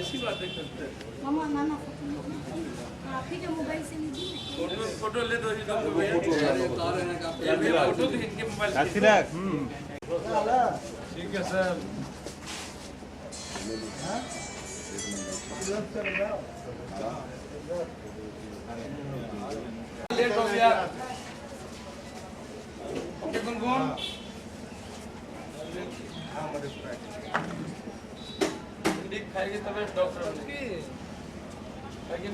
ऐसी बातें करते हैं। मामा नाना आप ही के मोबाइल से लीजिए। फोटो ले दो जी तो फोटो तो इनके मोबाइल ठीक है सर। लेट हो गया। ओके गुनगुन खाएगी तब डॉक्टर खाएगी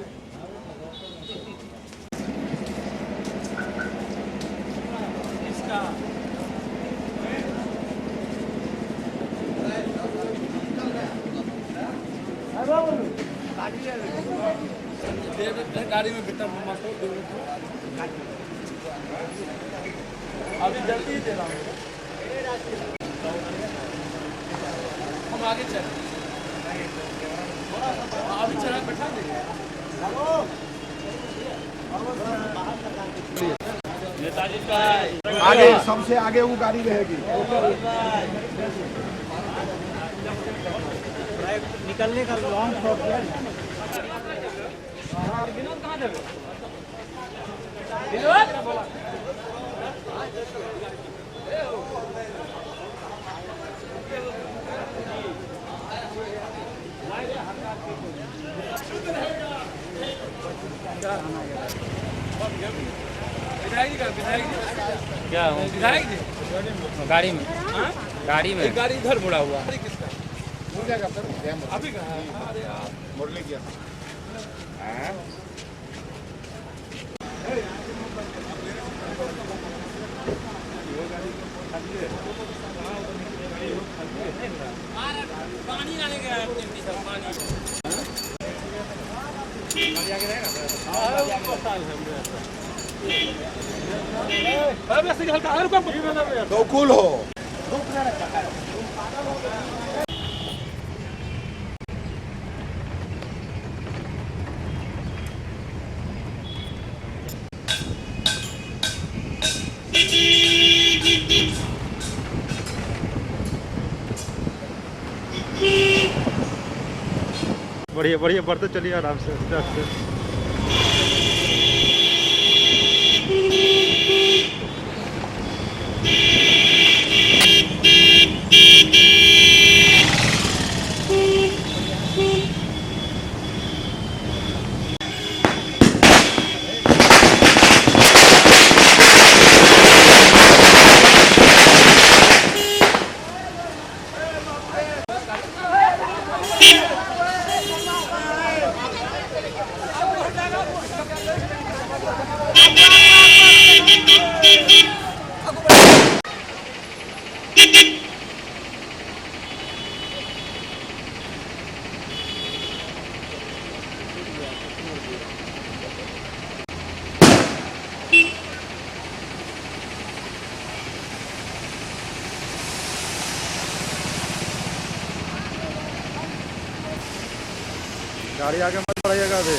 इसका गाड़ी में बेटा अभी जल्दी ही दे रहा हूँ। हम आगे चलें। अभी चला बैठा देंगे। नेताजी का आगे सबसे आगे वो गाड़ी रहेगी। निकलने का लॉन्ग शॉट है। विनोद कहाँ थे? विनोद विधायक जी का क्या विधायक जी गाड़ी में गाड़ी में गाड़ी इधर मुड़ा हुआ किसका हो जाएगा सर। अभी कहाँ अरे यार मुरली किया पानी डाले गया पानी तो कूल हो। बढ़िया बढ़िया बढ़ते चलिए आराम से। गाड़ी आगे मत बढ़ाइएगा अभी।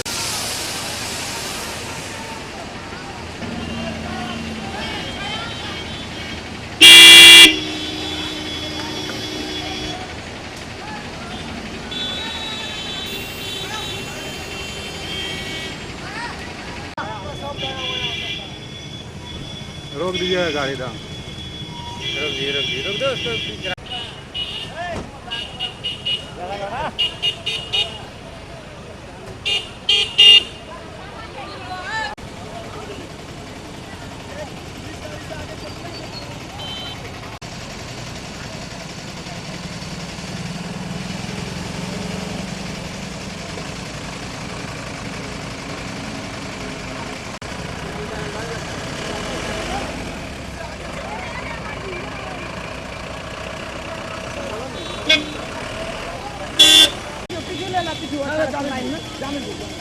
रोक दीजिएगा गाड़ी दाम। रोक दो उसको।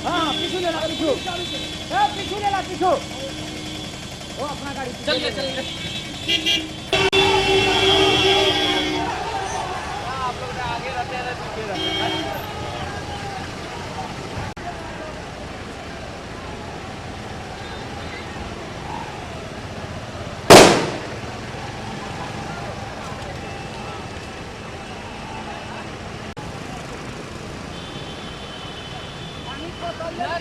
हाँ पीछू ले ला पीछू ले ला पीछू वो अपना गाड़ी चल ले आप लोग आगे रहते हैं पीछे रहते हैं। इतना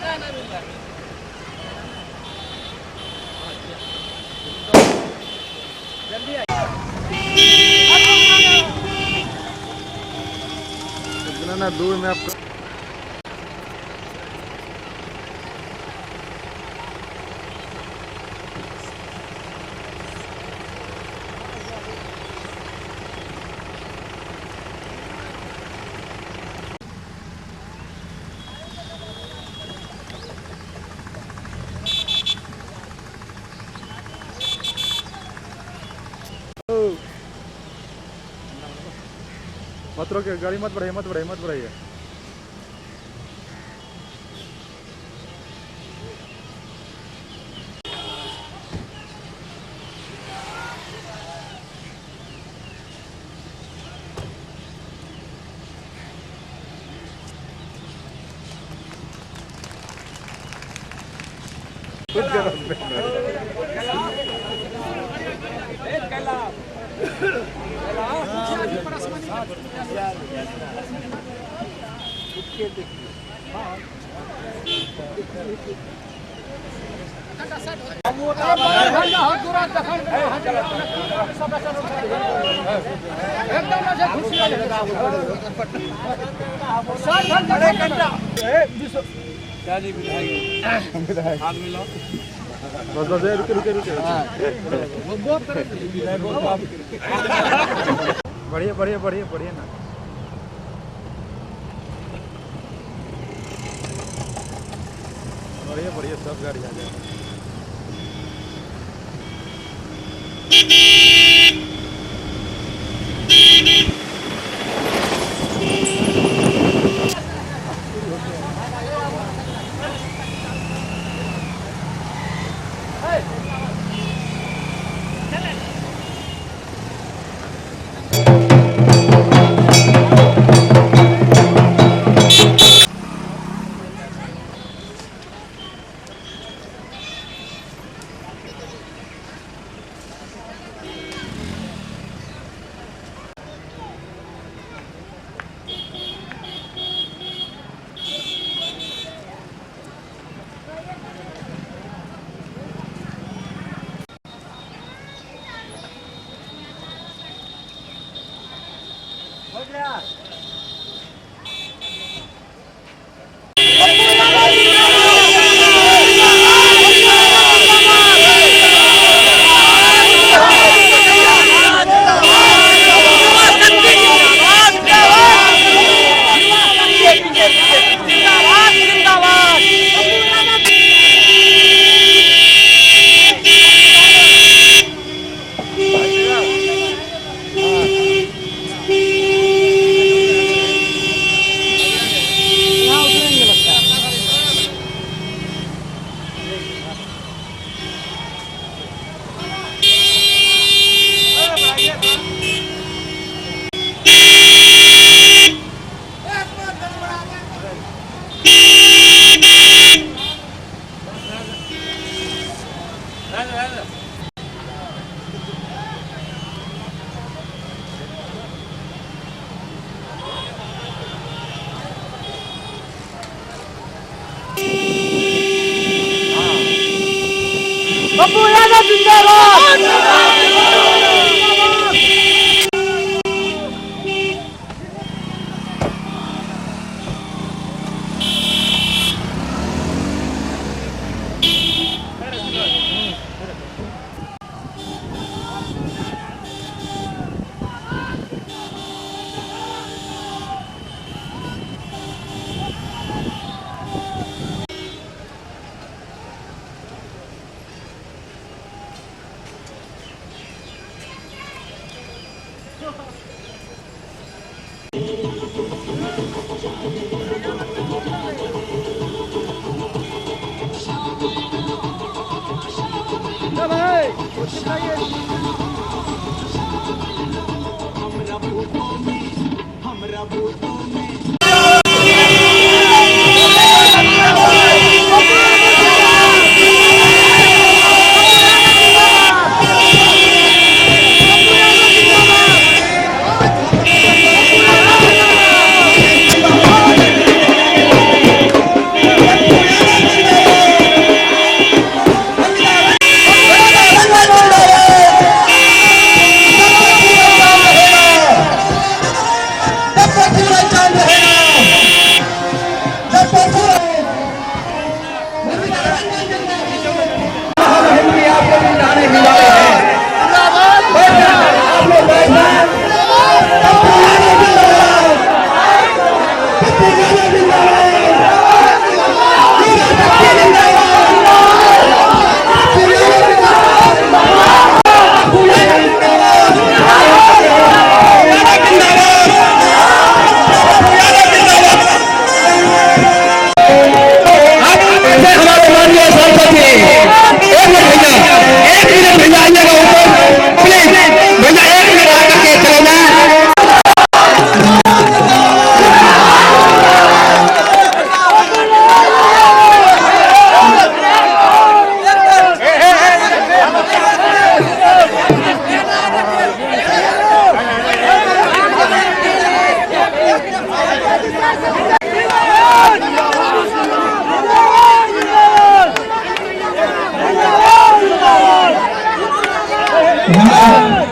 ना दूर में आपको मत रोके, गाड़ी मत बढ़ाइए, मत बढ़ाइए, मत बढ़ाइए। क्या जी विधायक हाथ मिलाओ। बस बस रुके रुके रुके। बढ़िया बढ़िया बढ़िया बढ़िया ना। बढ़िया बढ़िया सब गाड़ी आ जाए। पप्पू यादव जिंदाबाद।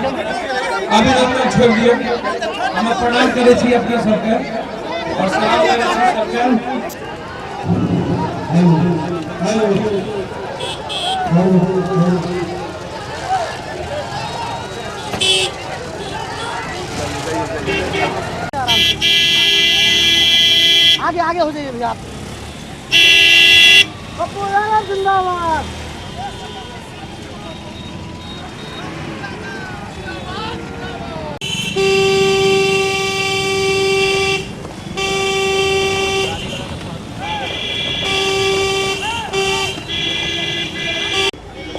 अभिनंदन छोड़ दियो हम प्रणाम करे छी अपना सबके और सलाम करे छी सबके। आगे आगे हो जाइए भैया आप। पप्पू यादव जिंदाबाद।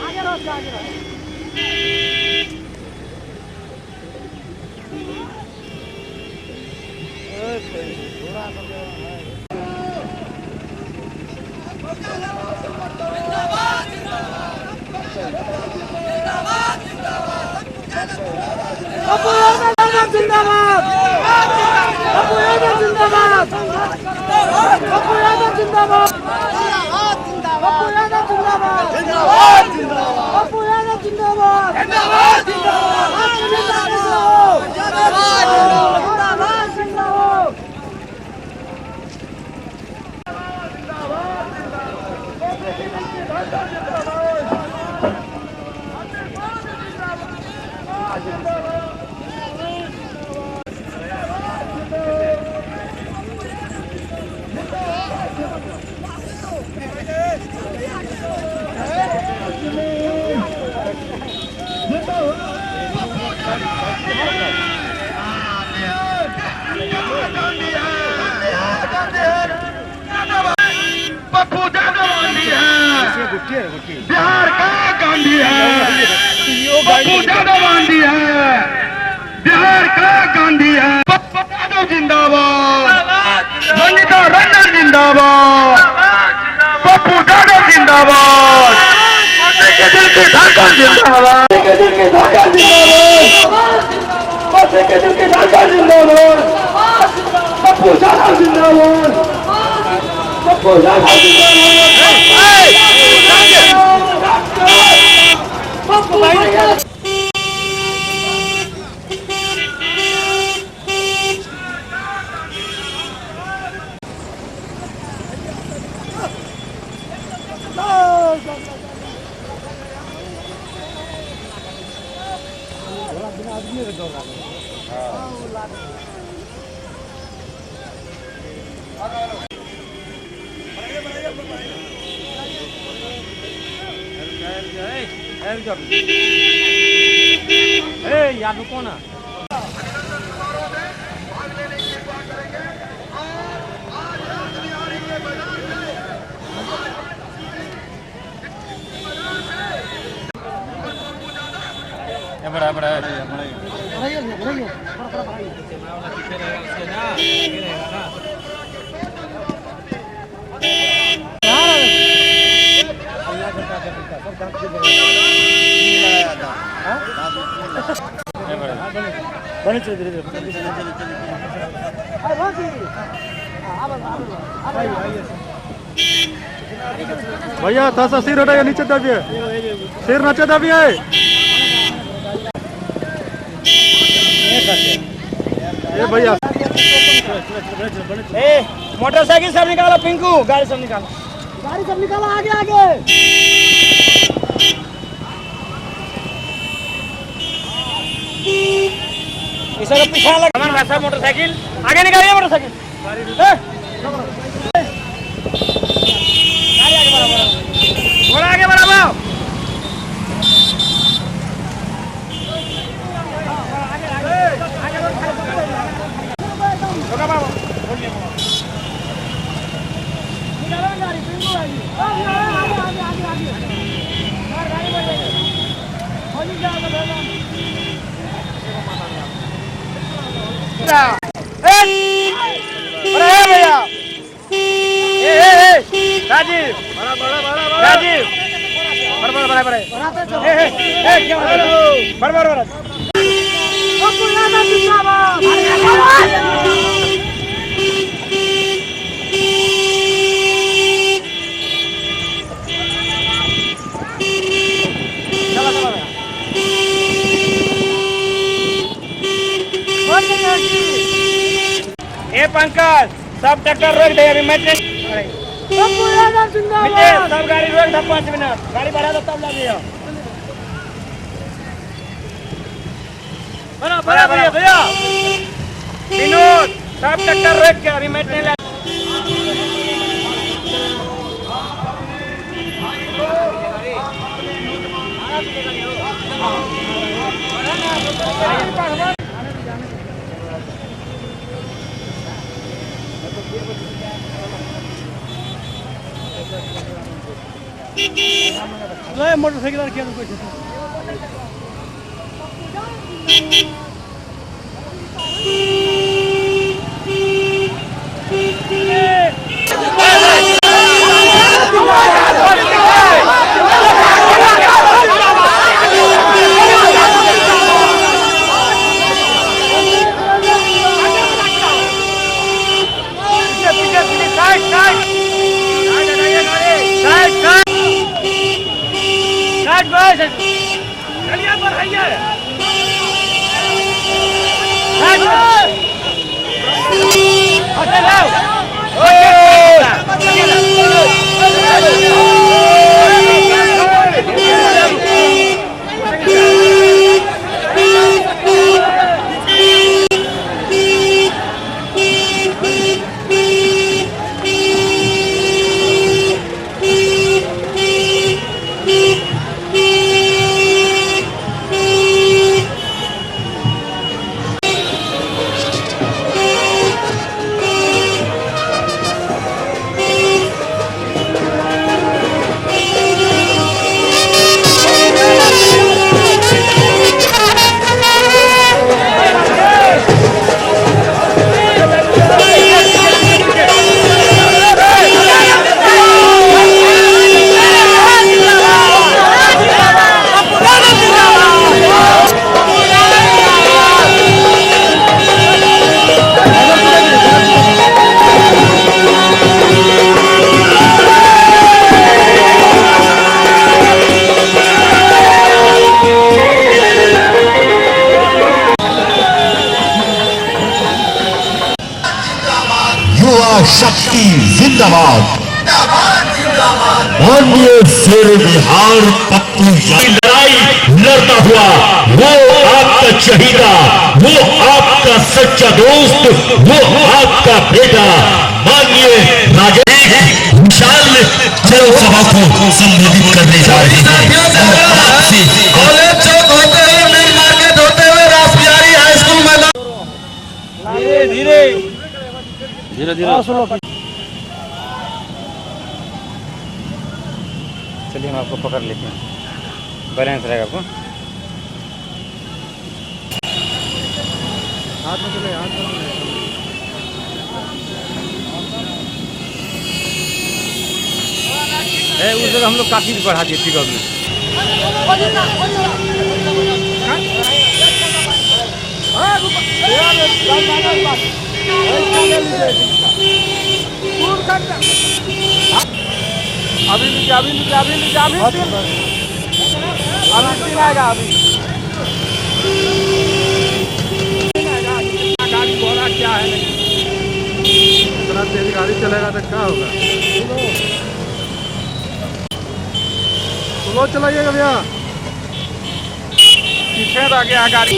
आगे रहो आगे रहो। पप्पू यादव जिंदाबाद। पप्पू यादव जिंदाबाद। पप्पू यादव जिंदाबाद। पप्पू यादव जिंदाबाद। पप्पू यादव जिंदाबाद। पप्पू यादव गांधी है, बिहार का गांधी है। पप्पू यादव गांधी है, बिहार का गांधी है। पप्पू यादव जिंदाबाद, संगीता रंजन जिंदाबाद, पप्पू यादव जिंदाबाद, के दिल के धड़कन जिंदाबाद, के दिल के धड़कन जिंदाबाद, के दिल के धड़कन जिंदाबाद, पप्पू यादव जिंदाबाद, पप्पू यादव जिंदाबाद। यार रुको ना। बड़ा बड़ा भैया थोड़ा सा सिर हटाइए, नीचे दबिए, सिर नीचे दबिए। ये भैया मोटरसाइकिल सब निकालो, पिंकू गाड़ी सब निकालो, गाड़ी सब निकालो, आगे आगे। इस पीछे लगा वैसा मोटरसाइकिल, आगे निकालिए मोटरसाइकिल। थोड़ा आगे बढ़ाओ। राजीव राजीव ए पंकज सब ट्रैक्टर रोक दे, अभी मैं सब गाड़ी रोक दे 5 मिनट, गाड़ी बढ़ा दो तब लगिए। बड़ा भैया विनोद सब ट्रैक्टर रोक के, अभी मैं नहीं मोटरसाइकिल क्या शक्ति जिंदाबाद। माननीय शेर बिहार पप्पू लड़ाई लड़ता हुआ वो आपका चहीता, वो आपका सच्चा दोस्त, वो आपका बेटा माननीय राजेश विशाल जनसभा को संबोधित करने जा रहे हैं। कॉलेज चौक होते हुए मेन मार्केट होते हुए रासबिहारी हाई स्कूल मैदान धीरे धीरे चलिए हम आपको पकड़ लेते हैं, बैलेंस रहेगा आपको। हाथ में चले, हाथ में चले। उस जगह हम लोग काफी बढ़ा दिए पिकअप में। अभी गाड़ी घोड़ा क्या है, इतना तेज गाड़ी चलेगा तो क्या होगा। स्लो चलाइएगा भैया, पीछे तो आगे गाड़ी।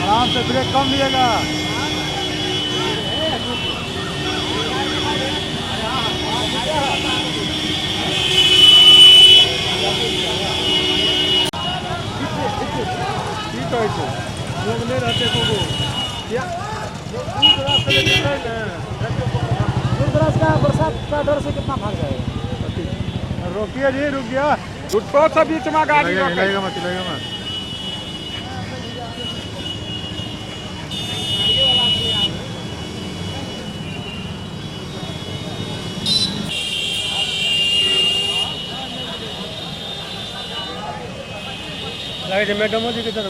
आराम से ब्रेक कम लिएगा। लोग नहीं रहते को क्या बरसात का डर से कितना भाग जाएगा। रोकिए जी, रुक गया। छुट्टो से बीच में गाड़ी लगेगा मत, लगेगा मत। मैडम जी किधर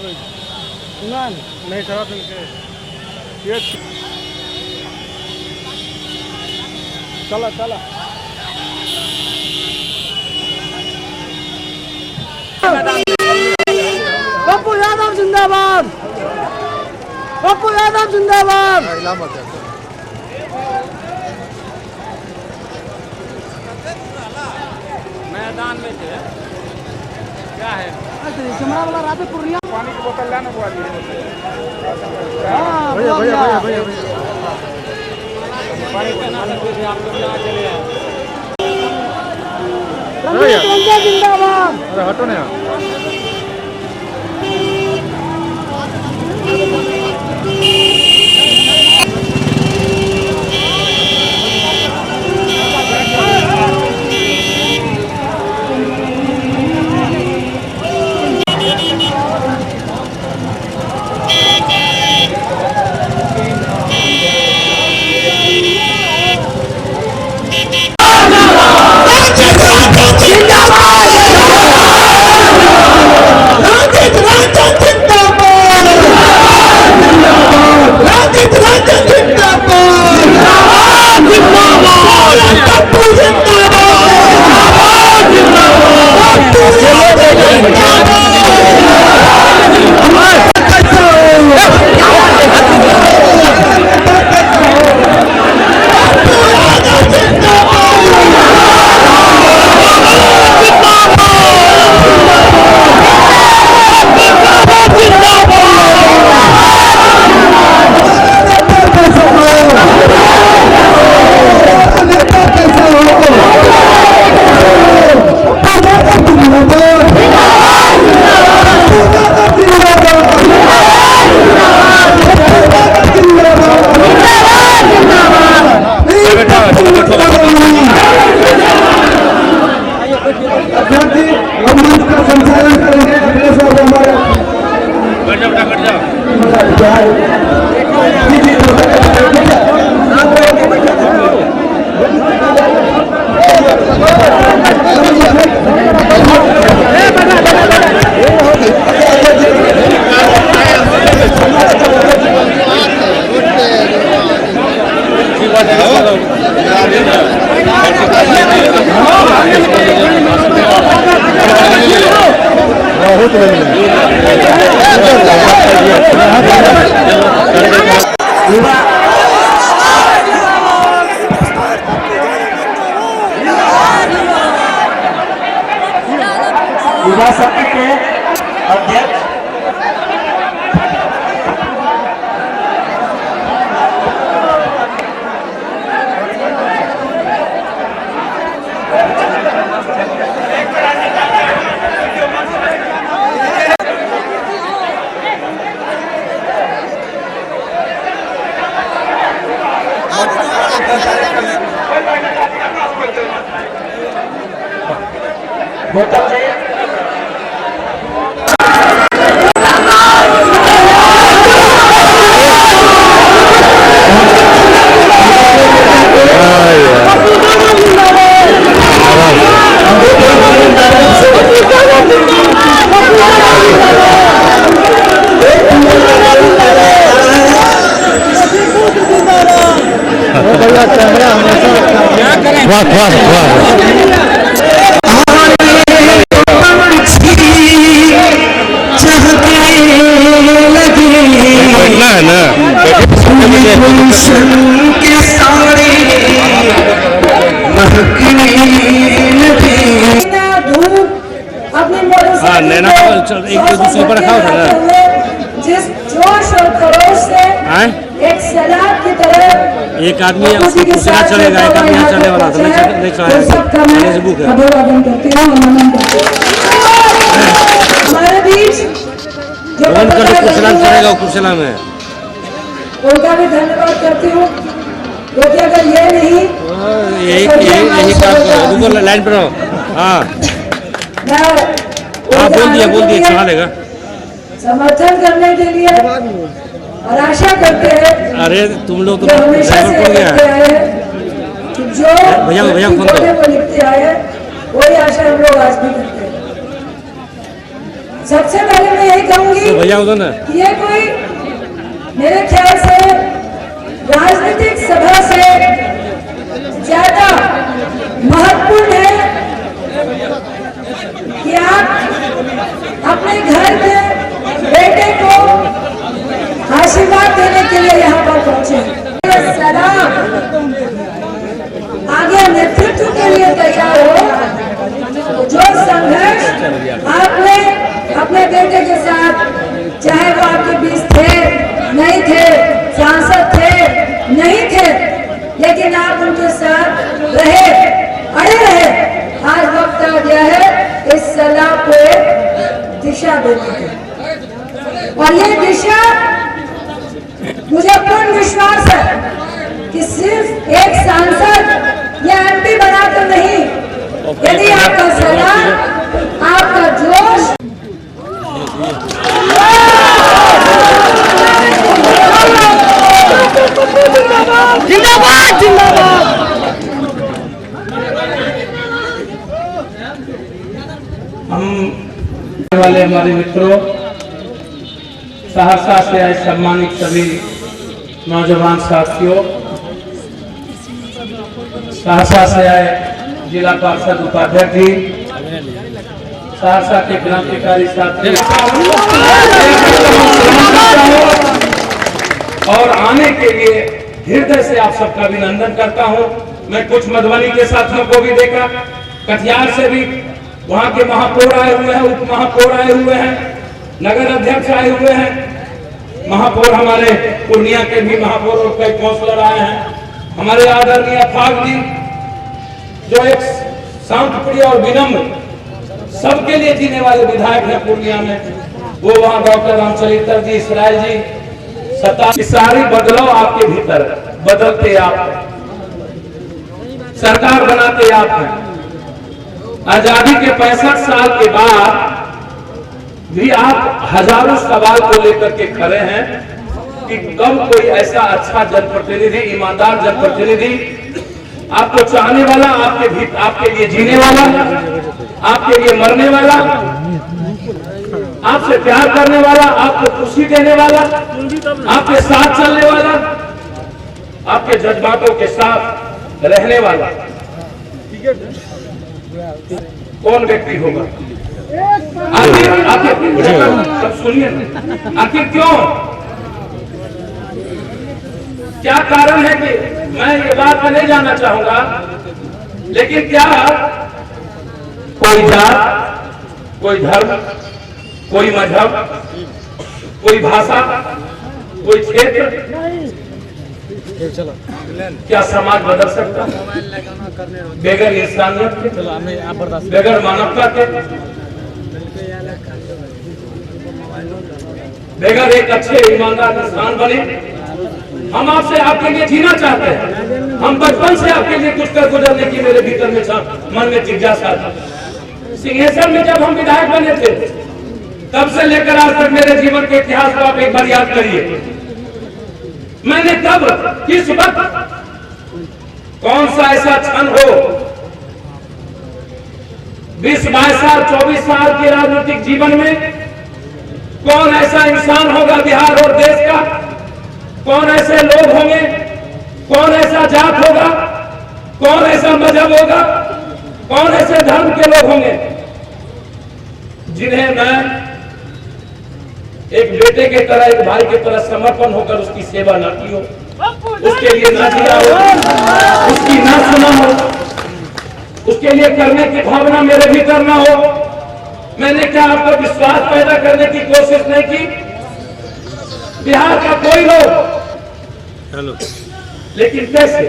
नहीं सर ये चला चला पप्पू यादव जिंदाबाद, पप्पू यादव जिंदाबाद। मैदान में थे क्या है चमड़ा वाला रात पूर्णिया पानी की बोतल लाना बुआ जी भैया भैया भैया भैया भैया रंजीत रंजन जिंदाबाद। अरे हटो ना युवा समिति के अध्यक्ष गौतम जी एक दूसरे पर रखा होता है जिस जोश और खरोश से एक सैलाब की तरह एक आदमी दूसरा चलेगा, एक आदमी यहाँ चलने वाला था, नहीं चलाएगा बुक है। हमारे बीच जो कुर्सलाम चलेगा, कुर्सलाम है, उनका भी धन्यवाद करती हूँ क्योंकि अगर ये नहीं यही काम रुको लाइन पर रहो। हाँ बोल दिया चला देगा। समर्थन करने के लिए और आशा करते हैं। अरे तुम लोग तो हमेशा से लिखते आए हैं कि जो भैया फोन को लिखते आए हैं वही आशा हम लोग आज भी करते हैं। सबसे पहले मैं यही कहूंगी कि ये कोई मेरे ख्याल से राजनीतिक सभा से ज्यादा महत्वपूर्ण है कि आप अपने घर के बेटे को आशीर्वाद देने के लिए यहाँ पर पहुंचे। सलाम आगे नेतृत्व के लिए तैयार हो। जो संघर्ष आपने अपने बेटे के साथ, चाहे वो आपके बीच थे नहीं थे, सांसद थे नहीं थे, लेकिन आप उनके साथ रहे, अड़े रहे। आज वक्त आ गया है इस सलाह को एक दिशा देने की, और ये दिशा मुझे पूर्ण विश्वास है कि सिर्फ एक सांसद या एमपी बनाकर नहीं, यदि आपका सलाह, आपका जोश जिंदाबाद जिंदाबाद। हम वाले हमारे मित्रों, सहरसा से आए सम्मानित सभी नौजवान साथियों, सहरसा से आए जिला पार्षद उपाध्यक्ष जी, सहरसा के क्रांतिकारी साथी और आने के लिए हृदय से आप सबका अभिनंदन करता हूं। मैं कुछ मधुबनी के साथियों को भी देखा, कटिहार से भी वहां के महापौर आए हुए हैं, उप महापौर आए हुए हैं, नगर अध्यक्ष आए हुए हैं, महापौर हमारे पूर्णिया के भी महापौर और कई काउंसलर आए हैं। हमारे आदरणीय फाग जी जो एक शांतप्रिय और विनम्र, सबके लिए जीने वाले विधायक हैं पूर्णिया में, वो वहां डॉक्टर रामचरित्र जी, इसराइल जी, सारी बदलाव आपके भीतर, बदलते आप हैं, सरकार बनाते आप हैं। आजादी के 65 साल के बाद भी आप हजारों सवाल को लेकर के खड़े हैं कि कब कोई ऐसा अच्छा जनप्रतिनिधि, ईमानदार जनप्रतिनिधि, आपको चाहने वाला, आपके लिए जीने वाला, आपके लिए मरने वाला, आपसे प्यार करने वाला, आपको खुशी देने वाला, आपके साथ चलने वाला, आपके जज्बातों के साथ रहने वाला कौन व्यक्ति होगा? आखिर सुनिए, आखिर क्यों, क्या कारण है कि मैं ये बात में नहीं जाना चाहूंगा, लेकिन क्या कोई जात, कोई धर्म, कोई मजहब, कोई भाषा, कोई क्षेत्र, क्या समाज बदल सकता बगैर इंसानियत के, बगैर मानवता के, बगैर एक अच्छे ईमानदार इंसान बने? हम आपसे, आपके लिए जीना चाहते हैं। हम बचपन से आपके लिए कुछ कर गुजरने की मेरे भीतर में मन में जिज्ञासा था। सिंहेश्वर में जब हम विधायक बने थे, तब से लेकर आज तक मेरे जीवन के इतिहास को आप एक बार याद करिए। मैंने कब, किस वक्त, कौन सा ऐसा क्षण हो, 20-22 साल, 24 साल के राजनीतिक जीवन में कौन ऐसा इंसान होगा बिहार और देश का, कौन ऐसे लोग होंगे, कौन ऐसा जात होगा, कौन ऐसा मजहब होगा, कौन ऐसे धर्म के लोग होंगे जिन्हें मैं एक बेटे के तरह, एक भाई के तरह समर्पण होकर उसकी सेवा न की हो, उसके लिए न जिया हो, उसकी न सुना हो, उसके लिए करने की भावना मेरे भीतर न हो। मैंने क्या आपको विश्वास पैदा करने की कोशिश नहीं की? बिहार का कोई लोग, लेकिन कैसे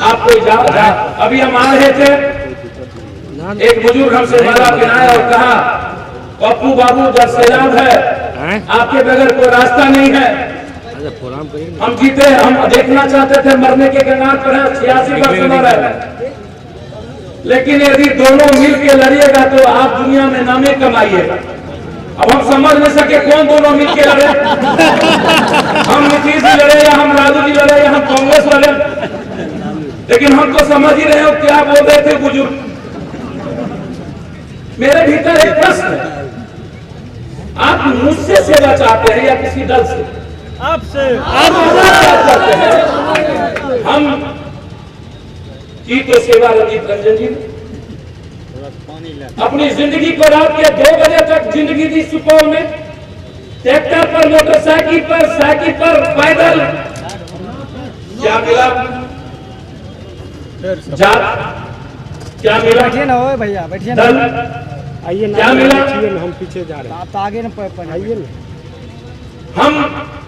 आपको अभी हम आ रहे थे, एक बुजुर्ग हमसे माला पहनाया और कहा, पप्पू बाबू जब सैलाब है, आपके बगैर कोई रास्ता नहीं है। हम जीते, हम देखना चाहते थे मरने के कगार पर है, 86 वर्ष उम्र है, लेकिन यदि दोनों मिल के लड़िएगा तो आप दुनिया में नामे कमाइएगा। अब हम समझ नहीं सके कौन दोनों मिल के लड़े, हम नीतीश जी लड़े या हम राजू जी लड़े या हम कांग्रेस लड़े, लेकिन हम तो समझ ही रहे हो क्या बोल रहे थे बुजुर्ग। मेरे भीतर एक प्रश्न है, आप मुझसे सेवा चाहते हैं या किसी दल से? आपसे। आप करते हैं। हम की तो सेवा रंजीत रंजन जी ने अपनी जिंदगी को रात के 2 बजे तक जिंदगी दी सुपौल में, ट्रैक्टर पर, मोटरसाइकिल पर, साइकिल पर, पैदल। क्या मिला? जात क्या मिला? बैठिए ना हो भैया, बैठिए दल आइए ना, क्या मिला? हम पीछे जा रहे हैं। आप तो आगे ना आइए ना। हम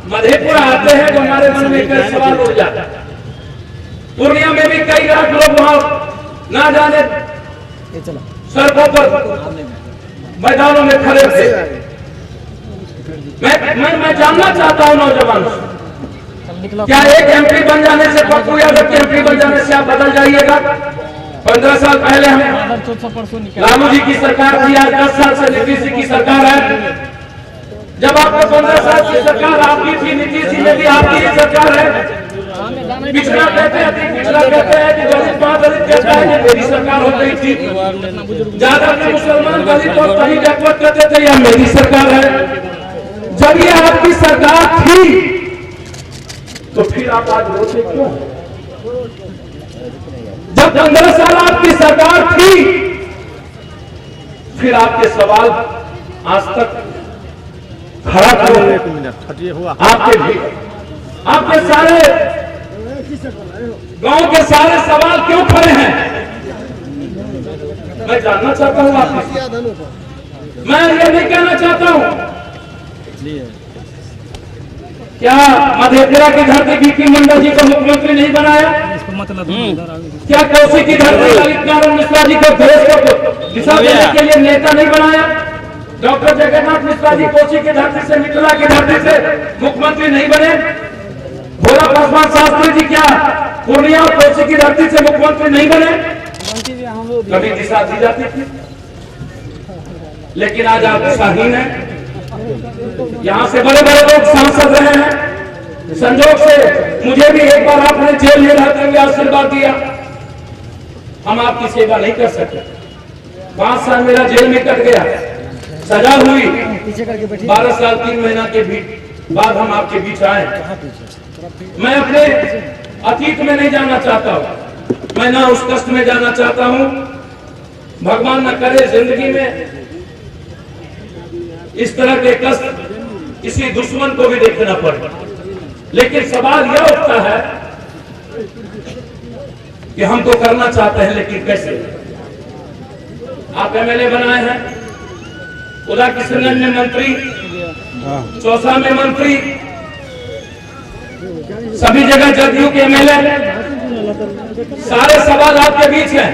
मधेपुरा आते हैं तो हमारे मन में कई सवाल उठ जाता है। पूर्णिया में भी कई लाख लोग वहां ना जाने सड़कों पर, मैदानों में खड़े थे। मैं जानना चाहता हूं नौजवानों से, क्या एक एमपी बन जाने से, पप्पू यादव के एमपी बन जाने से आप बदल जाइएगा? 15 साल पहले हम लालू जी की सरकार थी, आज 10 साल से नीतीश जी की सरकार है। जब आपको 15 साल की सरकार आपकी थी, नीतीश जी में भी आपकी ही सरकार है। पिछड़ा कहते हैं, पिछड़ा कहते हैं कि दलित महादलित कहता है कि मेरी सरकार हो गई थी। ज्यादातर मुसलमान दलित और कहीं बैकवर्ड कहते थे यह मेरी सरकार है। जब ये आपकी सरकार थी तो फिर आप आज रोते क्यों? जब 15 साल आपकी सरकार थी, फिर आपके सवाल आज तक खड़ा करो। 1 मिनट हटिए हुआ। आपके भी, आपके सारे गांव के सारे सवाल क्यों खड़े हैं? मैं जानना चाहता हूं आपसे। मैं ये नहीं कहना चाहता हूं क्या मधेपुरा की धरती बीपी मंडल जी को मुख्यमंत्री नहीं बनाया? क्या कोसी की धरती ललित नारायण मिश्रा जी को देश को दिशा देने के लिए नेता नहीं बनाया? डॉक्टर जगन्नाथ मिश्रा जी कोसी की धरती से, मिथिला की धरती से मुख्यमंत्री नहीं बने? भोला पासवान शास्त्री जी क्या पूर्णिया और कोसी की धरती से मुख्यमंत्री नहीं बने? कभी दिशा दी जाती थी, लेकिन आज आप दिशाहीन हैं। यहाँ से बड़े बड़े लोग सांसद रहे हैं। संजोग से मुझे भी एक बार आपने जेल में रहते हुए आशीर्वाद दिया। हम आपकी सेवा नहीं कर सकते। 5 साल मेरा जेल में कट गया, सजा हुई। 12 साल 3 महीना के बाद हम आपके बीच आए। मैं अपने अतीत में नहीं जाना चाहता हूं, मैं ना उस कष्ट में जाना चाहता हूं। भगवान न करे जिंदगी में इस तरह के कष्ट किसी दुश्मन को भी देखना पड़े। लेकिन सवाल यह उठता है कि हम तो करना चाहते हैं, लेकिन कैसे? आप एमएलए बनाए हैं, उधर किशनगंज में मंत्री, चौसा में मंत्री, सभी जगह जदयू के एमएलए। सारे सवाल आपके बीच हैं।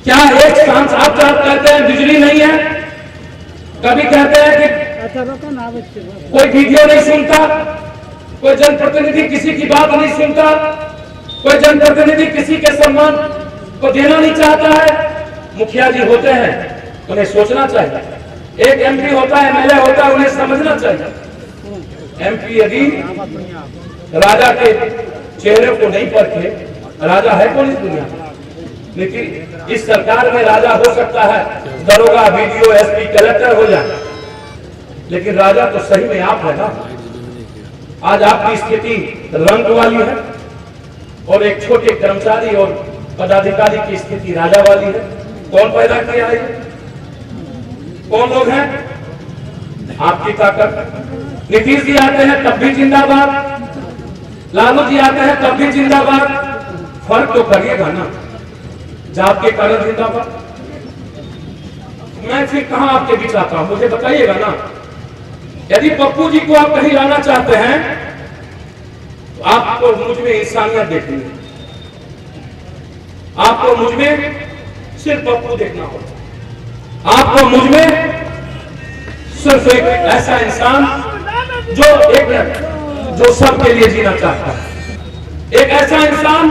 क्या एक सांसद आप कहते हैं बिजली नहीं है, कभी कहते हैं कि कोई वीडियो नहीं सुनता, कोई जनप्रतिनिधि किसी की बात नहीं सुनता, कोई जनप्रतिनिधि किसी के सम्मान को देना नहीं चाहता है। मुखिया जी होते हैं, उन्हें सोचना चाहिए। एक एमपी होता है, एमएलए होता है, उन्हें समझना चाहिए। एमपी यदि राजा के चेहरे को नहीं परखे, राजा है कौन इस दुनिया में? लेकिन इस सरकार में राजा हो सकता है, दरोगा, वीडियो, एसपी, कलेक्टर हो जाए, लेकिन राजा तो सही में आप है ना। आज आपकी स्थिति रंग वाली है और एक छोटे कर्मचारी और पदाधिकारी की स्थिति राजा वाली है। कौन पैदा किया है? कौन लोग हैं? आपकी ताकत। नीतीश जी आते हैं तब भी जिंदाबाद, लालू जी आते हैं तब भी जिंदाबाद। फर्क तो करिएगा ना, जात के कारण जिंदाबाद। मैं फिर कहां आपके बीच आता हूं, मुझे बताइएगा ना। यदि पप्पू जी को आप कहीं लाना चाहते हैं तो आपको मुझ में इंसानियत देखनी है, आपको मुझ में सिर्फ पप्पू देखना होगा। आपको मुझ में सिर्फ एक ऐसा इंसान जो सबके लिए जीना चाहता है, एक ऐसा इंसान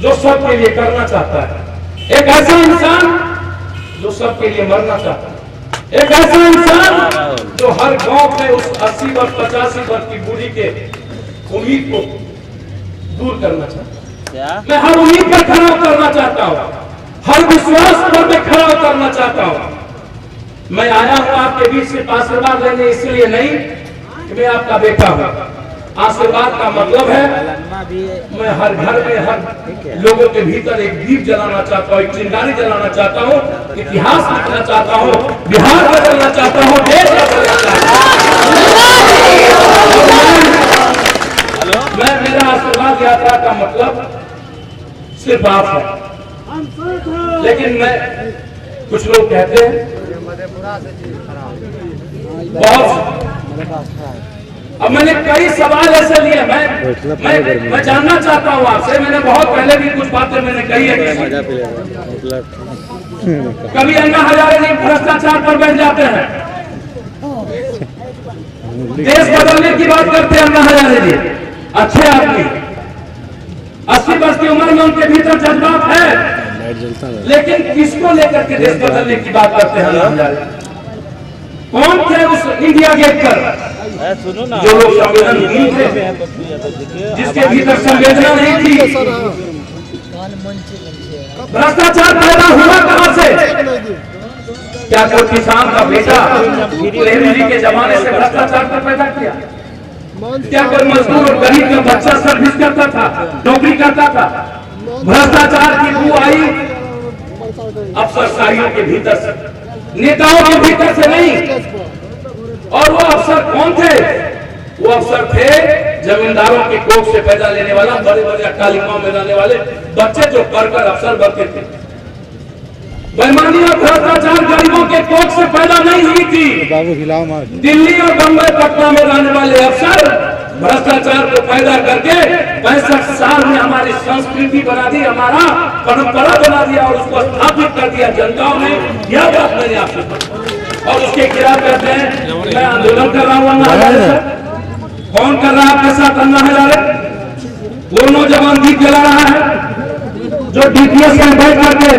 जो सबके लिए करना चाहता है, एक ऐसा इंसान जो सबके लिए मरना चाहता है, एक ऐसा इंसान जो हर गांव में उस 80 वर्ष 85 वर्ष की बूढ़ी के उम्मीद को दूर करना चाहता है। मैं हर उम्मीद का खराब करना चाहता हूं। हर विश्वास पर मैं खड़ा उतरना चाहता हूं। मैं आया हूं आपके बीच से आशीर्वाद लेने इसलिए नहीं कि मैं आपका बेटा हूं। आशीर्वाद का मतलब है मैं हर घर में हर लोगों के भीतर एक दीप जलाना चाहता हूं, एक चिंगारी जलाना चाहता हूं, इतिहास लिखना चाहता हूं, बिहार बदलना चाहता हूं, देश बदलना चाहता हूं। मैं मेरा आशीर्वाद यात्रा का मतलब सिर्फ आप है। लेकिन मैं कुछ लोग कहते हैं बहुत, अब मैंने कई सवाल ऐसे लिए, मैं जानना चाहता हूं आपसे। मैंने बहुत पहले भी कुछ बातें मैंने कही है। कभी अन्ना हजारे जी भ्रष्टाचार पर बैठ जाते हैं, देश बदलने की बात करते हैं अन्ना हजारे जी, अच्छे आदमी, 80 वर्ष की उम्र में उनके भीतर जज्बात है, लेकिन किसको लेकर के देश बदलने की बात करते हैं अन्ना हजारे? कौन थे उस इंडिया गेट पर जो लोग संवेदनहीन थे, जिसके भीतर संवेदना नहीं थी? भ्रष्टाचार पैदा हुआ कहां से? क्या कोई किसान का बेटा नेहरू जी के जमाने से भ्रष्टाचार पर पैदा किया? क्या कोई मजदूर और गरीब का बच्चा सर्विस करता था, नौकरी करता था? भ्रष्टाचार की बू आई अफसरशाहियों के भीतर से, नेताओं के भीतर से नहीं। और वो अफसर कौन थे? वो अफसर थे जमींदारों के कोख से पैदा लेने वाला, बड़े बड़े अट्टालिकाओं में रहने वाले बच्चे जो पढ़कर अफसर बनते थे। बेईमानी और भ्रष्टाचार गरीबों के कोख से पैदा नहीं हुई थी। दिल्ली और बम्बई पटना में रहने वाले अफसर भ्रष्टाचार को पैदा करके 65 साल में हमारी संस्कृति बना दी, हमारा परंपरा बना दिया और उसको स्थापित कर दिया जनताओं ने। यह बात मैंने आपसे कही और उसके खिलाफ कहते हैं मैं आंदोलन कर रहा हूं अन्ना हजारे से। कौन कर रहा है आपके साथ अन्ना हजारे? वो नौजवान दीप जला रहा है जो डीपीएस में बैठ करके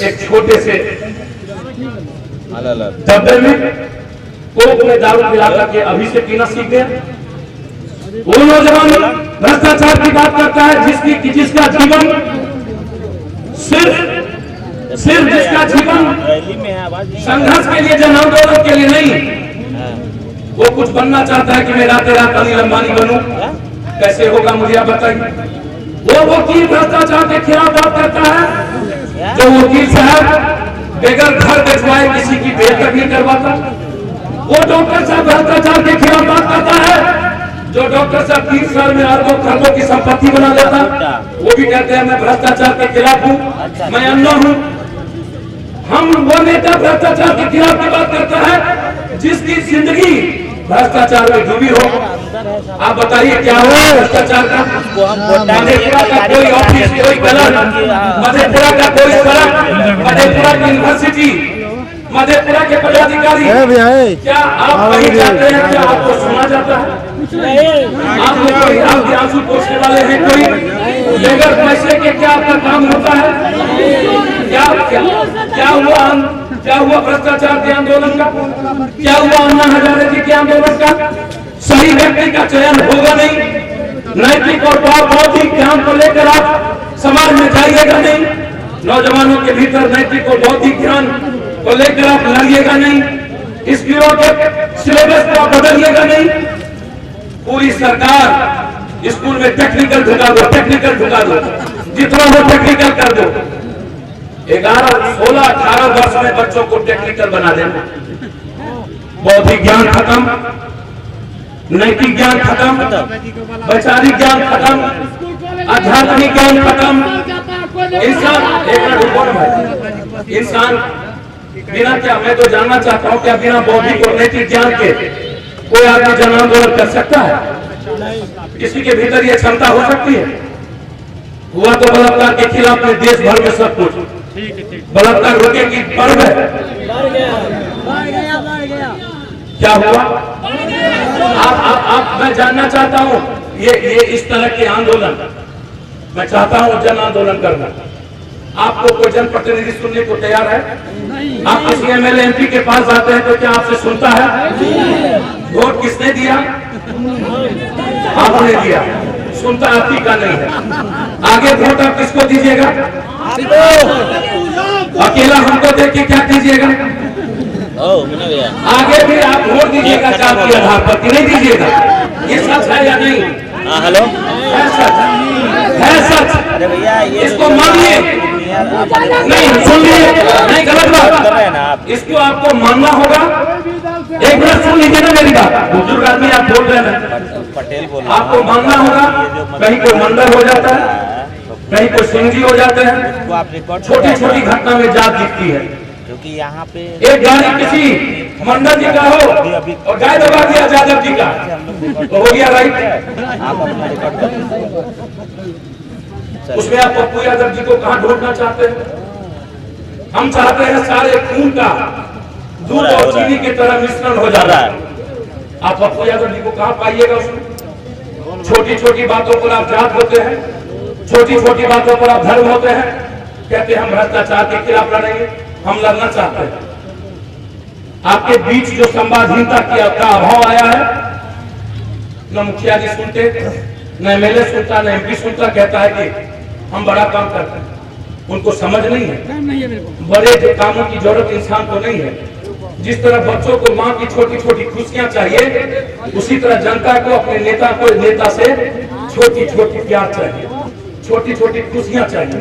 एक छोटे से डब्बे में कोक में दारू पिला करके अभी से पीना सीख गया। वो नौजवान भ्रष्टाचार की बात करता है जिसका जीवन सिर्फ जिसका जीवन संघर्ष के लिए, जन आंदोलन के लिए नहीं, वो कुछ बनना चाहता है कि मैं रात रात अनिल अंबानी बनूं। कैसे होगा मुझे आप बताइए? वो वकील भ्रष्टाचार के खिलाफ बात करता है जो वकील साहब बेगर घर बेचवाए किसी की बेहतर नहीं करवाता। वो डॉक्टर साहब भ्रष्टाचार के खिलाफ बात करता है जो डॉक्टर साहब 30 साल में अरबों खरबों की संपत्ति बना लेता। वो भी कहते हैं मैं भ्रष्टाचार के खिलाफ हूँ, मैं अन्ना हूँ। हम वो नेता भ्रष्टाचार के खिलाफ की बात करता है जिसकी जिंदगी भ्रष्टाचार में डूबी हो। आप बताइए क्या हो भ्रष्टाचार का? मधेपुरा का कोई ऑफिस, कोई कलर, मधेपुरा का कोई सड़क, मधेपुरा की यूनिवर्सिटी, मधेपुरा के पदाधिकारी, क्या आप कहीं जाते हैं? क्या आपको सुना जाता है? आप कोई आपके आंसू पोंछने वाले हैं कोई? बगैर पैसे के क्या आपका काम होता है? क्या हुआ भ्रष्टाचार के आंदोलन का? क्या हुआ अन्ना हजारे जी के आंदोलन का? सही व्यक्ति का चयन होगा नहीं, नैतिक और बौद्धिक ज्ञान को लेकर आप समाज में जाइएगा नहीं, नौजवानों के भीतर नैतिक और बौद्धिक ज्ञान को लेकर आप लड़िएगा नहीं, इस ब्यूरो के सिलेबस को आप बदलिएगा नहीं। पूरी सरकार स्कूल में टेक्निकल ढुका दो, टेक्निकल ढुका दो, जितना हो टेक्निकल कर दो। 11, 16, 18 वर्ष में बच्चों को टेक्निकल बना देना। बौद्धिक ज्ञान खत्म, नैतिक ज्ञान खत्म, वैचारिक ज्ञान खत्म, आध्यात्मिक ज्ञान खत्म। इंसान बिना क्या, मैं तो जानना चाहता हूँ क्या बिना बौद्धिक और नैतिक ज्ञान के कोई आदमी जन आंदोलन कर सकता है? किसी के भीतर यह क्षमता हो सकती है? हुआ तो बलात्कार के खिलाफ में देश भर में सब कुछ, बलात्कार रोके की पर्व है। क्या हुआ? आप मैं जानना चाहता हूँ ये इस तरह के आंदोलन मैं चाहता हूँ जन आंदोलन करना। आपको कोई जनप्रतिनिधि सुनने को तैयार है? आप किसी एमएलए एमपी के पास जाते हैं तो क्या आपसे सुनता है? वोट किसने दिया? आपने दिया। सुनता आप ही का नहीं है। आगे वोट आप किसको दीजिएगा? अकेला हमको देख के क्या कीजिएगा? आगे भी आप वोट दीजिएगा जात के आधार पर कि नहीं दीजिएगा? ये सच है या नहीं? हेलो, है सच, है सच। अरे भैया ये इसको मानिए, नहीं सुनिए, नहीं गलत कर रहे हैं ना बात, आप। इसको आपको मानना होगा। एक मिनट सुन लीजिए ना मेरी बात, बुजुर्ग आदमी आप बोल रहे हैं, पटेल बोल आपको मानना होगा। कहीं कोई मंडल हो जाता है, कहीं कोई सिंह जी हो जाते हैं, वो आप रिकॉर्ड छोटी छोटी घटना में जात दिखती है। क्योंकि यहाँ पे एक गाड़ी किसी मंडल जी का हो और गाय दबा दिया यादव जी का, तो हो गया राइट? आप अपना रिकॉर्ड उसमें आप पप्पू यादव जी को कहां ढूंढना चाहते हैं? हम चाहते हैं सारे खून का दूध और चीनी की तरह मिश्रण हो जा रहा है। आप पप्पू यादव जी को कहां पाइएगा? उसमें छोटी छोटी बातों पर आप जात होते हैं, छोटी छोटी बातों पर आप धर्म होते हैं, कहते हैं हम भ्रष्टाचार के खिलाफ लड़ेंगे, हम लड़ना चाहते हैं। आपके बीच जो संवादहीनता का अभाव आया है, न मुखिया जी सुनते, न एमएलए सुनता, न एमपी सुनता, कहता है कि हम बड़ा काम करते हैं। उनको समझ नहीं है बड़े जो कामों की जरूरत इंसान को नहीं है। जिस तरह बच्चों को माँ की छोटी छोटी खुशियां चाहिए, उसी तरह जनता को अपने नेता से छोटी छोटी प्यार चाहिए, छोटी छोटी खुशियां चाहिए,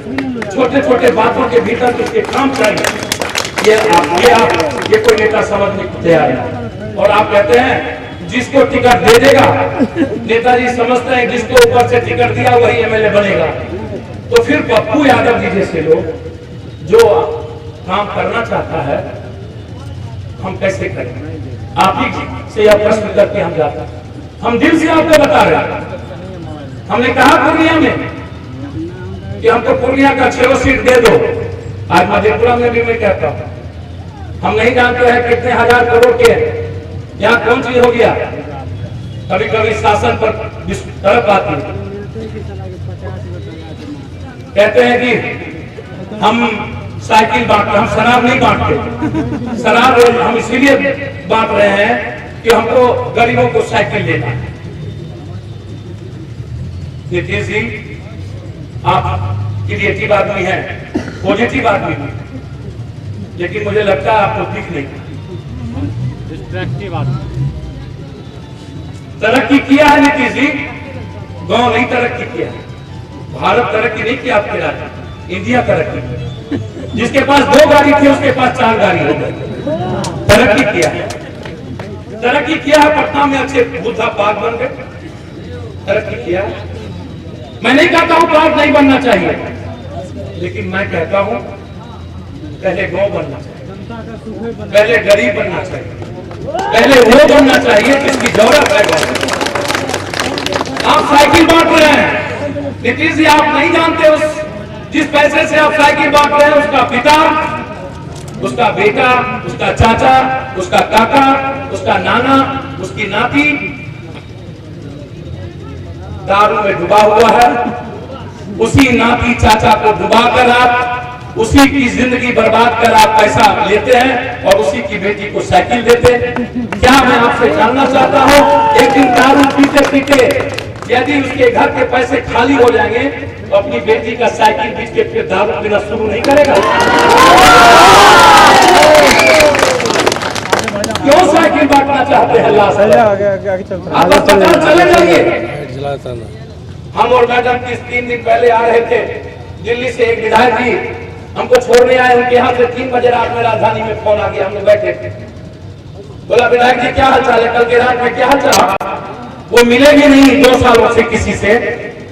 छोटे छोटे बातों के भीतर उसके काम चाहिए। ये कोई नेता समझने को तैयार है। और आप कहते हैं जिसको टिकट दे देगा, नेताजी समझते हैं जिसको ऊपर से टिकट दिया वही एमएलए बनेगा। तो फिर पप्पू यादव जी जैसे लोग जो काम करना चाहता है, हम कैसे करें? आप ही से यह प्रश्न करके हम जाते हैं। हम दिल से आपको बता रहे हैं। हमने कहा पूर्णिया में कि हमको पूर्णिया का 6 सीट दे दो। आज मधेपुरा में भी मैं कहता हूं, हम नहीं जानते हैं कितने हजार करोड़ के यहाँ कौन चीज हो गया। कभी कभी शासन पर तरफ आती है, कहते हैं कि हम साइकिल बांटते, हम शराब नहीं बांटते। शराब हम इसीलिए बांट रहे हैं कि हमको गरीबों को साइकिल देना है। नीतीश जी आप क्रिएटिव आदमी है, पॉजिटिव आदमी है, लेकिन मुझे लगता है आपको ठीक नहीं। तरक्की किया है नीतीश जी, गांव नहीं तरक्की किया है। भारत तरक्की नहीं किया आपके राज्य, इंडिया तरक्की किया। जिसके पास 2 गाड़ी थी उसके पास 4 गाड़ी हो गई। तरक्की किया है, तरक्की किया है। पटना में अच्छे बुद्धा पार्क बन गए, तरक्की किया है। मैं नहीं कहता हूं पार्क नहीं बनना चाहिए, लेकिन मैं कहता हूं पहले गांव बनना चाहिए, पहले गरीब बनना चाहिए, पहले वो बनना चाहिए जिसकी जरूरत है। आप साइकिल बांट रहे हैं नीतीश जी, आप नहीं जानते उस जिस पैसे से आप साइकिल बांट रहे हैं उसका पिता, उसका बेटा, उसका चाचा, उसका काका, उसका नाना, उसकी नाती दारू में डूबा हुआ है। उसी नाती चाचा को डुबाकर आप उसी की जिंदगी बर्बाद कर आप पैसा लेते हैं और उसी की बेटी को साइकिल देते। क्या मैं आपसे जानना चाहता हूं, एक दिन दारू पीते पीते यदि उसके घर के पैसे खाली हो जाएंगे तो अपनी बेटी का साइकिल बेच के फिर दारू पीना शुरू नहीं करेगा? क्यों साइकिल बांटना चाहते हैं? आप अस्पताल चले जाइए। हम और मैडम 3 दिन पहले आ रहे थे दिल्ली से, एक विधायक जी हमको छोड़ने आए। उनके यहाँ से 3 बजे रात में राजधानी में फोन आ गया। हम लोग बैठे थे, बोला विधायक जी क्या हाल चाल है, कल के रात में क्या हाल चाल? वो मिले भी नहीं 2 सालों से किसी से,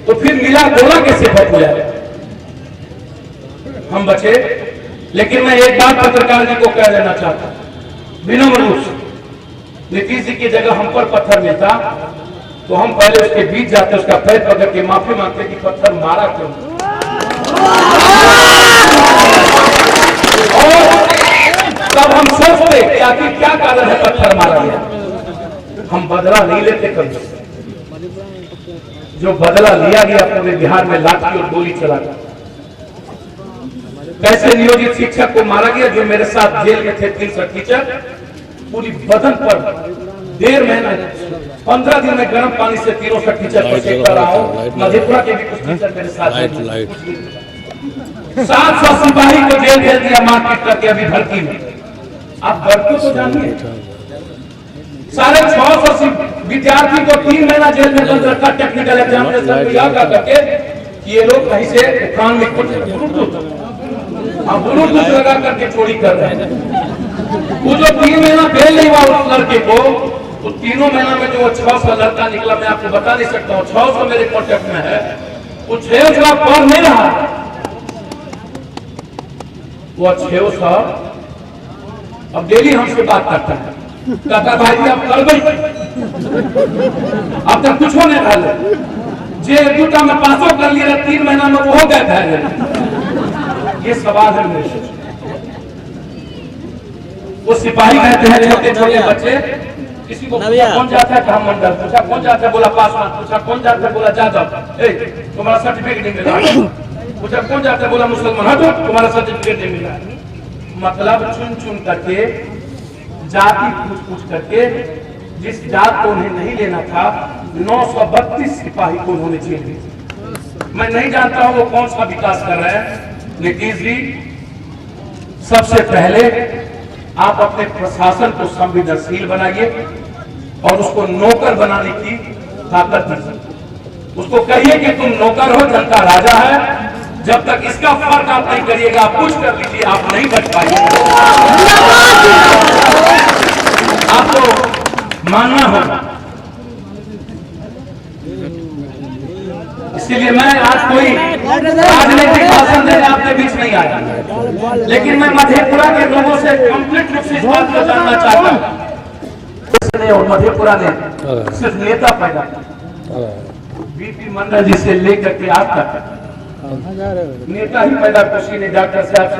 तो फिर मिला बोला कैसे पप्पू यादव? हम बचे। लेकिन मैं एक बात पत्रकार जी को कह देना चाहता हूं, विनम्र रूप से, नीतीश जी की जगह हम पर पत्थर मिलता तो हम पहले उसके बीच जाते, उसका पैर पकड़ के माफी मांगते कि पत्थर मारा क्यों। और तब हम सोचते कि आखिर क्या कारण है पत्थर मारा गया। हम बदला नहीं लेते कभी। जो बदला लिया गया पूरे बिहार में लाठी और गोली चलाकर, कैसे नियोजित शिक्षक को मारा गया जो मेरे साथ जेल में थे, 300 टीचर, पूरी बदन पर 1.5 महीना 15 दिन में गर्म पानी से तीनों से टीचर को चेक कर रहा हूँ। मधेपुरा के भी कुछ टीचर मेरे साथ हैं। 700 सिपाही को जेल भेज दिया मारपीट करके अभी भर्ती में। आप भर्ती तो जानिए, 650 विद्यार्थी को 3 महीना जेल में बंद रखा टेक्निकल एग्जामिनेशन याद करके कि ये लोग कहीं से कान में कुछ ब्लूटूथ लगा करके चोरी कर रहे हैं। वो जो 3 महीना बेल नहीं हुआ उस लड़के को, तो 3 महीना में जो 600 लड़का निकला, मैं आपको बता नहीं सकता हूँ। 600 मेरे कॉन्टेक्ट में है, वो 600 पढ़ नहीं रहा। वो 600 अब डेली हमसे बात करता है, कहता भाई अब कर गई, अब तक कुछ नहीं रहा। जे 2टा में पासों कर लिया 3 महीना में वो हो गए थे। ये सवाल है मेरे से। वो सिपाही कहते हैं छोटे छोटे बच्चे, किसी को पूछा कौन जाता है काम मंडल, पूछा कौन जाता है, बोला पासवान, पूछा कौन जाता है, बोला जादव, तुम्हारा सर्टिफिकेट नहीं मिला, पूछा कौन जाता है, बोला मुसलमान, हटो तुम्हारा सर्टिफिकेट नहीं मिला। मतलब चुन चुन करके, जाति पूछ पूछ करके, जिस जात को उन्हें नहीं लेना था 932 सिपाही को उन्होंने जेल भेजा। मैं नहीं जानता हूं वो कौन सा विकास कर रहे हैं। नीतीश जी, सबसे पहले आप अपने प्रशासन को संवेदनशील बनाइए और उसको नौकर बनाने की ताकत दीजिए। उसको कहिए कि तुम नौकर हो, जनता राजा है। जब तक इसका फर्क आप नहीं करिएगा, आप कुछ कर लीजिए, आप नहीं बच पाएंगे। आपको मानना होगा। इसीलिए मैं आज कोई राजनीतिक भाषण देने आपके बीच नहीं आया, लेकिन मैं मधेपुरा के लोगों से कंप्लीट रूप से इस बात को जानना चाहता हूँ। और मधेपुरा ने सिर्फ नेता पैदा किया, बीपी मंडल जी से लेकर के आज तक नेता ही पैदा किसी ने। डॉक्टर साहब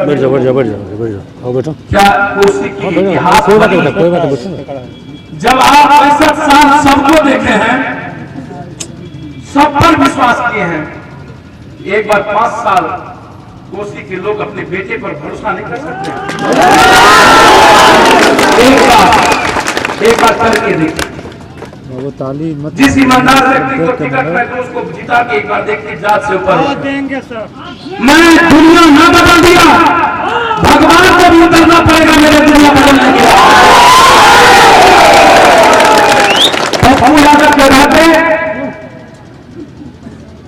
क्या कुर्सी की इतिहास, जब आप 65 साल सबको देखे हैं, सब पर विश्वास किए हैं, एक बार 5 साल कोसी के लोग अपने बेटे पर भरोसा नहीं कर सकते। एक बार करके देखिए। जिस ईमानदार व्यक्ति को टिकट में तो उसको जिता के एक बार देखिए, जात से ऊपर देंगे सर। मैं दुनिया ना बदल दिया, भगवान को भी उतरना पड़ेगा मेरे दुनिया बदलने के लिए। पप्पू यादव के रहते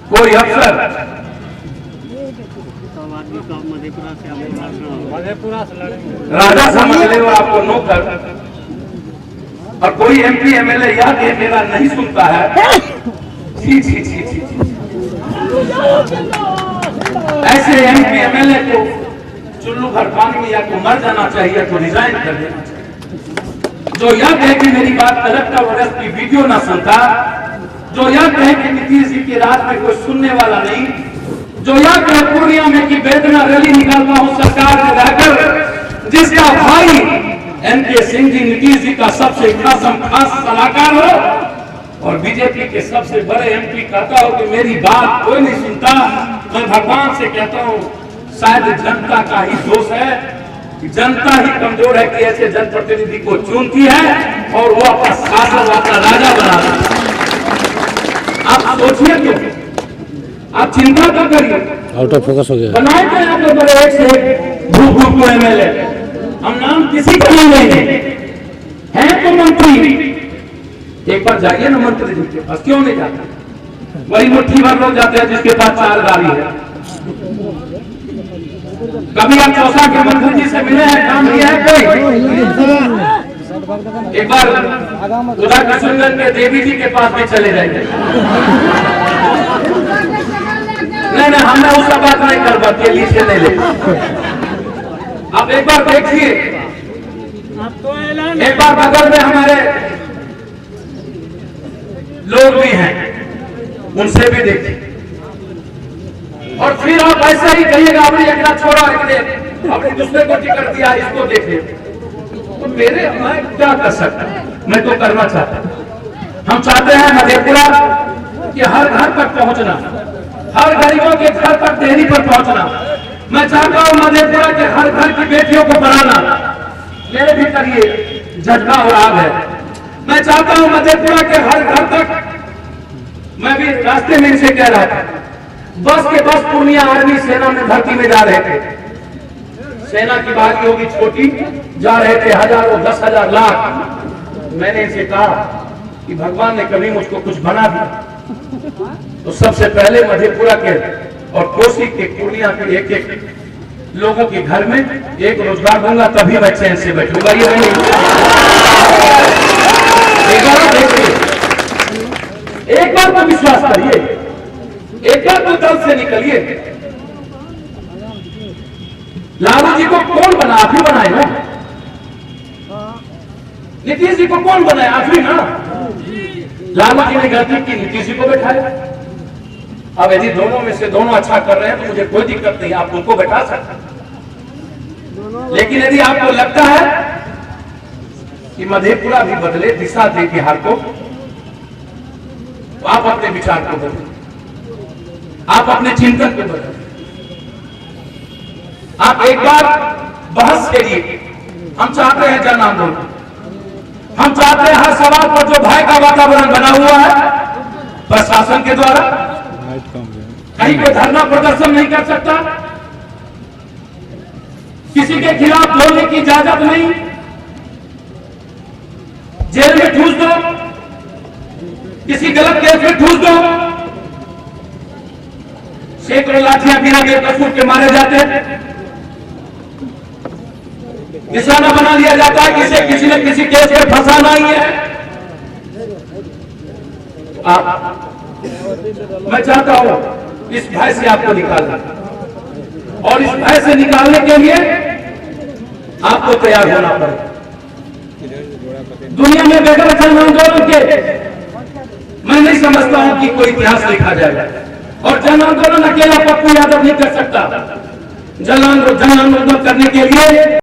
कोई अफसर राजा समझ ले और आपको नौकर, और कोई एमपी एमएलए याद है मेरा नहीं सुनता है। छी छी छी छी, ऐसे एमपी एमएलए को चुल्लू भर पानी में या तो मर जाना चाहिए तो रिजाइन कर देना चाहिए। जो याद है कि मेरी बात कलेक्टर और एसपी वीडियो ना सुनता, जो याद है कि नीतीश जी के राज में कोई सुनने वाला नहीं, जो याद है पूर्णिया में कि वेदना रैली निकालता हूं सरकार में रहकर, जिसका भाई एनके सिंह जी नीतीश जी का सबसे खास सलाहकार हो और बीजेपी के सबसे बड़े एमपी कहता हो कि मेरी बात कोई नहीं सुनता। मैं भगवान से कहता हूँ शायद जनता का ही दोष है, जनता ही कमजोर है कि ऐसे जनप्रतिनिधि को चुनती है और वो अपना शासन अपना राजा बनाता है। आप सोचिए क्यों, आप चिंता क्यों करिए, आउट ऑफ फोकस हो गया। बनाए थे आप लोग बड़े एक से भूप को एमएलए, हम नाम किसी का नहीं लेंगे, हैं तो मंत्री। एक बार जाइए ना मंत्री जी के पास, क्यों नहीं जाते? वही मुट्ठी भर लोग जाते हैं जिसके पास 4 गाड़ी है। कभी आप चौसा के मंत्री जी से मिले हैं, काम किया है कोई? एक बार उधर किशनगंज के देवी जी के पास भी चले जाएंगे। नहीं, हमें उसका बात नहीं कर पाते, लीजिए नहीं ले। आप एक बार देखिए, एक बार बगल में हमारे लोग भी हैं, उनसे भी देखिए, और फिर आप ऐसा ही कहिएगा अपनी एकला छोड़ा, अपने दूसरे को टिकट दिया, इसको देखिए। तो मेरे मैं क्या कर सकता, मैं तो करना चाहता। हम चाहते हैं मधेपुरा कि हर घर तक पहुंचना, हर गरीबों के घर तक डेयरी पर पहुंचना। मैं चाहता हूं मधेपुरा के हर घर की बेटियों को पढ़ाना। मेरे भीतर ये जज्बा और आग है। मैं चाहता हूं मधेपुरा के हर घर तक, मैं भी रास्ते में इनसे कह रहा था, बस के बस पूर्णिया आर्मी सेना में भर्ती में जा रहे थे, सेना की बारी होगी छोटी, जा रहे थे हजारों 10,000 लाख। मैंने इनसे कहा कि भगवान ने कभी मुझको कुछ बना दिया तो सबसे पहले मधेपुरा के और कोसी के पूर्णिया के एक एक लोगों के घर में एक रोजगार दूंगा, तभी मैं चैन से बैठूंगा। ये नहीं एक बार तो विश्वास करिए, एक बार तो दल से निकलिए। लालू जी को कौन बना? आप ही बनाए ना। नीतीश जी को कौन बनाया? आप ही ना। लालू जी ने गलती की, नीतीश जी को बैठाया। अब यदि दोनों में से दोनों अच्छा कर रहे हैं तो मुझे कोई दिक्कत नहीं, आप उनको बैठा सकते। लेकिन यदि आपको लगता है कि मधेपुरा भी बदले, दिशा दे बिहार को, तो आप अपने विचार को बदलें, आप अपने चिंतन को बदलें। आप एक बार बहस के लिए, हम चाहते हैं जन आंदोलन, हम चाहते हैं हर सवाल पर जो भय का वातावरण बना हुआ है प्रशासन के द्वारा, कहीं कोई धरना प्रदर्शन नहीं कर सकता, किसी के खिलाफ बोलने की इजाजत नहीं, जेल में ठूस दो, किसी गलत केस में ठूस दो। सैकड़ों लाठियां बिना बेकसूर के मारे जाते हैं, निशाना बना लिया जाता है, किसी ने किसी केस में फंसाना ही है। मैं चाहता हूं इस भय से आपको निकालना, और इस भय से निकालने के लिए आपको तैयार होना पड़ेगा। दुनिया में बगैर जन आंदोलन के मैं नहीं समझता हूं कि कोई इतिहास लिखा जाएगा, और जन आंदोलन अकेला पप्पू यादव नहीं कर सकता। जन आंदोलन करने के लिए